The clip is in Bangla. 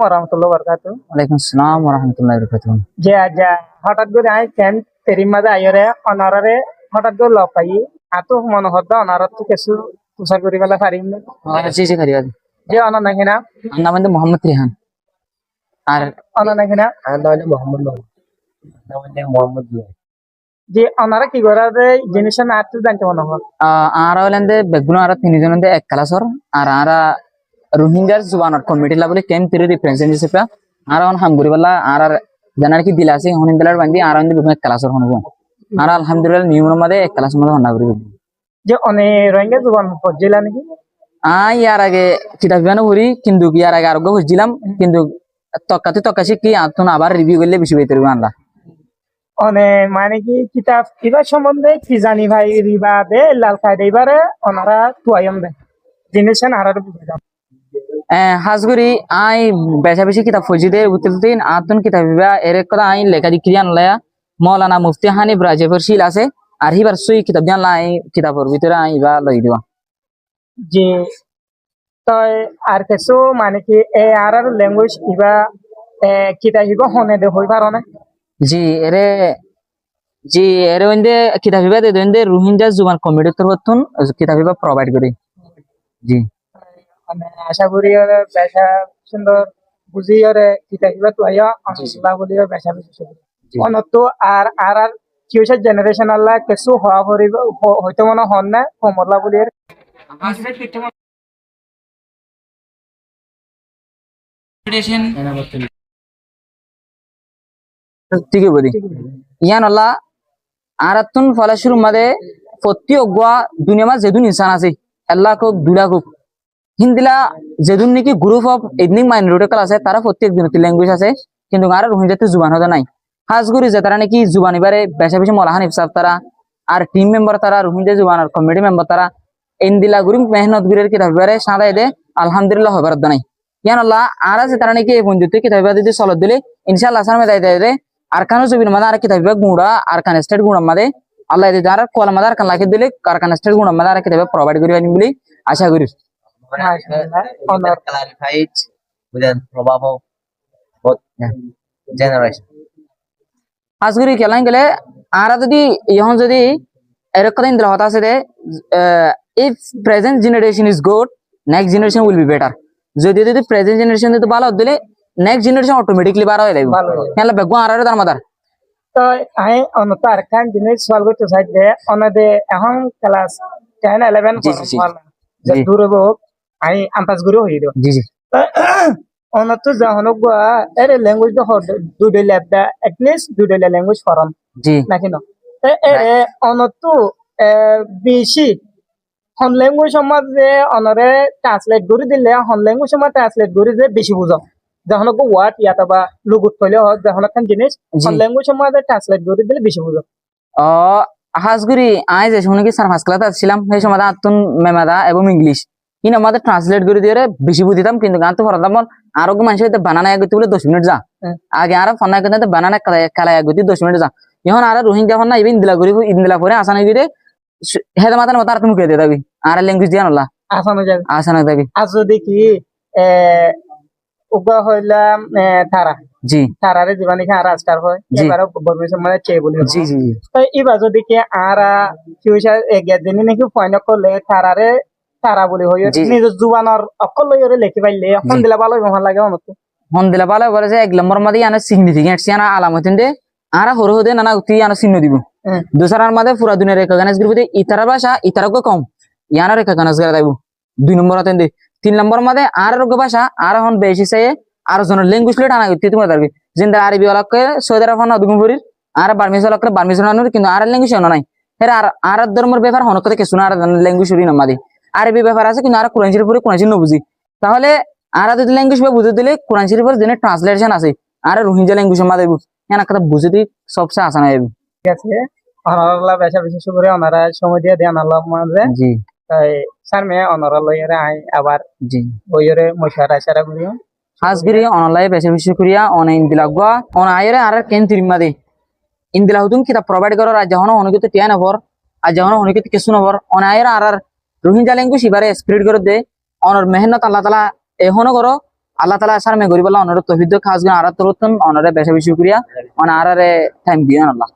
warahmatullahi wabarakatuh. Waalaikumsalam warahmatullahi wabarakatuh. যে আজ হঠাৎ করে আই কেন তেরি মাঝে আইরে অনারে হঠাৎ করে লগ পাই আতো মনে হদ্দা অনারত কিছু তুষার করি বেলা পারিম না জি জি kariya. যে অনার নাকি না Namanya Muhammad Rihan. আর অনার নাকি না namanya Muhammad Nur. Namanya Muhammad Nur. যে অনারা কি করে জিনিস না আতো জানতে মনে হয় আর হলেন্দে বেগুন আর তিনজনন্দে এক ক্লাসর আর আরা রোহিঙ্গার জুবানর কমিটি লাবলে কেম তিরি রিপ্রেজেন্টেটিভ হিসেবে আর অন হামগুরি বলা আর জানার কি দিলাসি হনিন দিলার বান্দি আর অন বেগুন এক ক্লাসর হনবো আর আলহামদুলিল্লাহ নিয়মের মধ্যে এক ক্লাসের মধ্যে হন্না করি যে অনে রোহিঙ্গা জুবান পড়ছিলা নাকি ইয়ার আগে কিতাব বিমানো করি কিন্তু ইয়ার আগে আরোগ্য হচ্ছিলাম কিন্তু তক্কাশি কি আতুন আবার রিভিউ করলে বেশি বেতর আনলা অনে মানে কি কিতাব এবার সম্বন্ধে কি জানি ভাই রিবা দে লাল খাই দে এবারে ওনারা তুয়াইম দে জিনিস না আর বুঝে যাম হাজগুড়ি আই বেশা বেশি কিতাব ফজিদে উতলতিন আতুন কিতাব বিবা এর কথা আই লেখা দি ক্রিয়ান লয়া মৌলানা মুফতি হানিফ রাজেবর শিল আছে আর হিবার সুই কিতাব জানলা আই কিতাবর ভিতরে আই বা লই দিবা যে তই আর কিছু মানে কি এ আর ল্যাঙ্গুয়েজ ইবা কিতাব হিবা হনে দে হই পারো না জি এরে ওইন্দে কিতাব বিবা দে দেন্দে রোহিঙ্গা জুবান কমিটি তরফতুন কিতাব বিবা প্রোভাইড করি জি আমি আশা করি ওর বেশা সুন্দর বুঝি ওর কিতাব হিবা তো আয়া আল্লাহ বলি ওর বেশা বেশি অনত আর আর আর ফিউচার জেনারেশন আল্লাহ কিছু হওয়া করিব হয়তো মনে হন না কমলা বলি ঠিক বলি ইয়ান আল্লাহ আরাতুন ফলাশুর মাদে প্রতি অগুয়া দুনিয়া মা যেদুন ইনসান আছে আল্লাহ কোক দুলা কোক হিন্দিলা যেদুন নাকি গ্রুপ অফ এথনিক মাইনরিটি কাল আছে তারা প্রত্যেক দিন ল্যাঙ্গুয়েজ আছে কিন্তু আর রোহিঙ্গাতে জুবান হতে নাই হাজগুড়ি যে তারা নাকি জুবান এবারে বেশা বেশি মলাহান ইফসাব তারা আর টিম মেম্বার তারা রোহিঙ্গা জুবানের কমিটি মেম্বার তারা ইন্দিলা গুরি মেহনত গুরের কিতাব এবারে সাদাই দে আলহামদুলিল্লাহ হবার নাই ইয়ান আল্লাহ আর আছে তারা নাকি এই বন্ধুত্ব কিতাব দিতে চলত দিলে ইনশাআল্লাহ সামনে দাই দেয় রে আর কানো জবিন মাদে আর কিতাব গুড়া আর কান স্টেট গুড়া মাদে আল্লাহ এদের আর কল মাদে আর কান লাখে দিলে আর কান স্টেট গুড়া মাদে আর কিতাব প্রোভাইড করি আনি বলি আশা করি Clarified with a probable both generation. আজগুরি কেলান গেলে আর যদি ইহন যদি এরকম দিন হতা আছে দে if present generation is good next generation will be better যদি প্রেজেন্ট জেনারেশন যদি ভালো দিলে নেক্সট জেনারেশন অটোমেটিকলি ভালো হয়ে যাবে কেন বেগুন আর তার মাদার তো আই অনত আর কান জিনিস সলভ করতে চাই দে অনদে এখন ক্লাস 10 11 যে দূরে হোক আই আম্পাস গুরু হই দিও জি জি অনত যখন গো এর ল্যাঙ্গুয়েজ দ দুডে ল্যাবদা এট লিস্ট দুডে ল্যাঙ্গুয়েজ ফরম জি নাকি না এ অনত বেশি হন ল্যাঙ্গুয়েজ সমাজে অনরে ট্রান্সলেট করে দিলে হন ল্যাঙ্গুয়েজ সমাজ ট্রান্সলেট করে যে বেশি বুঝো যখন ওয়ার্ড ইয়াতা বা লুগুত কইলে হয় যখন একটা জিনিস হন ল্যাঙ্গুয়েজ সমাজে ট্রান্সলেট করে দিলে বেশি বুঝো হাজগুরি আই যে শুনে কি স্যার ফার্স্ট ক্লাসে আসছিলাম সেই সময় আতুন মেমাদা এবং ইংলিশ ইন আমাদের ট্রান্সলেট করে দিয়ে বেশি বুঝিতাম কিন্তু গান তো পড়াতাম আরো মানুষের বানানা এক গতি বলে 10 মিনিট যা আগে আর ফোন করতে বানানা কালা এক গতি 10 মিনিট যা এখন আর রোহিঙ্গা ফোন না ইন্দিলা করি ইন্দিলা পরে আসানা গিয়ে হেদা মাথার মতো আর তুমি মুখে দিয়ে দাবি আর ল্যাঙ্গুয়েজ দিয়া নলা আসানা যাবি আর যদি কি উগা হইলাম তারা জি তারারে জীবনে কি আর আজকার হয় এবারে বর্মিস মানে চেয়ে বলি জি জি তো এবার যদি কি আর ফিউচার এগিয়ে দিনে নাকি পয়েন্ট করলে তারারে তারা বলি হই নিজের জুবানর অকল লইরে লেখি পাইলে হন দিলা ভালো মহা লাগে আমার তো হন দিলা ভালো বলে যে এক নম্বর মধ্যে আনা সিগনিফিকেন্ট সিয়ানা আলামতিন দে আর হরে হদে নানা উতি আনা চিহ্ন দিব দুসরার মধ্যে পুরা দুনিয়া রেকগনাইজ করব দে ইতারা ভাষা ইতারাকো কম ইয়ানা রেকগনাইজ করে দাইবো 2 নম্বর আতেন দে 3 নম্বর মধ্যে আর রোগ ভাষা আর হন বেশি সে আর জন ল্যাঙ্গুয়েজ লেট আনা গতি তুমি দারবি জিন্দা আরবি ওয়ালাকে সৌদি আরব না দুগুম ভরির আর বার্মিজ ওয়ালাকে বার্মিজ না কিন্তু আর ল্যাঙ্গুয়েজ না নাই এর আর ধর্মের ব্যাপার হন কত কে শোনা আর ল্যাঙ্গুয়েজ শুরি না মাদি আরবি ব্যাপার আছে কিন্তু আর কোরআন শরীফের কোরআন শরীফ বুঝি তাহলে আর যদি ল্যাঙ্গুয়েজ বুঝে দিলে কোরআন শরীফের যেনে ট্রান্সলেশন আছে আর রোহিঙ্গা ল্যাঙ্গুয়েজ মাদে এনা কথা বুঝে দি সবচেয়ে আসান হবে ঠিক আছে অনারাল্লাহ বেশা বিশেষ করে অনারা সময় দিয়ে দেন আল্লাহ মাঝে জি তাই স্যার মে অনারাল্লাহ এর আই আবার জি ওইরে মশারা ইশারা করিও হাজগিরি অনলাইন বেশা বিশেষ করিয়া অন ইন্দিলা গা অন আইরে আর কেন তিরিমাদে ইন্দিলা হুতুম কিতাব প্রোভাইড করার আজ যখন অনেকে টিয়া নবর আজ যখন অনেকে কিছু নবর অন আইরে আর রোহিঙ্গা ল্যাঙ্গুয়েজ এবারে স্প্রেড করে দে অনর মেহনত আল্লাহ তাআলা এখনো করো আল্লাহ তাআলা আসার মে গরিব আল্লাহ অনর তৌফিক দে খাস গুন আরাত রতন অনরে বেশি বেশি শুকরিয়া অন আরারে টাইম দিয়ান আল্লাহ